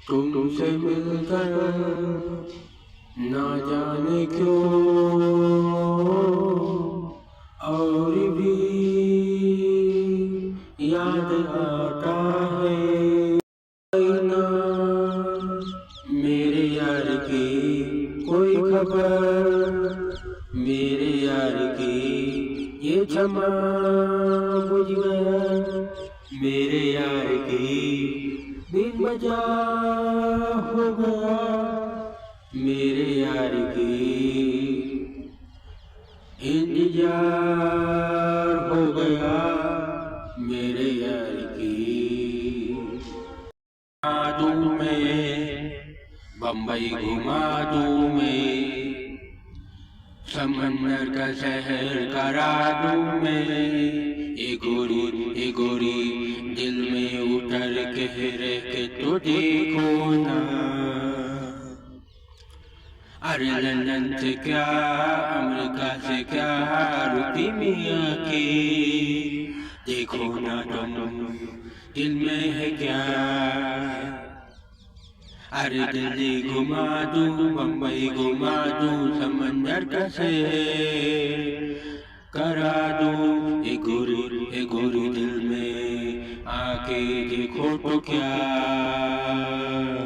तुमसे मिलकर ना जाने क्यों और भी याद आता है ना मेरे यार की कोई खबर, मेरे यार की ये क्षमा बुझ गया, मेरे यार की बिन वजह हो गया, मेरे यार की इंतजार हो गया, मेरे यार की दूं मैं, बम्बई घुमा दूं मैं, समंदर का शहर करा दूं मैं, ए गोरी दिल में उतर के रह के तो देखो ना। अरे लंदन से क्या अमेरिका से क्या रुपी मियाँ की, देखो ना तुम दिल में है क्या। अरे दिल्ली घुमा दूं, बम्बई घुमा दूं, समंदर का सैर करा दूं, ए गोरी दिल में आके देखो तो क्या।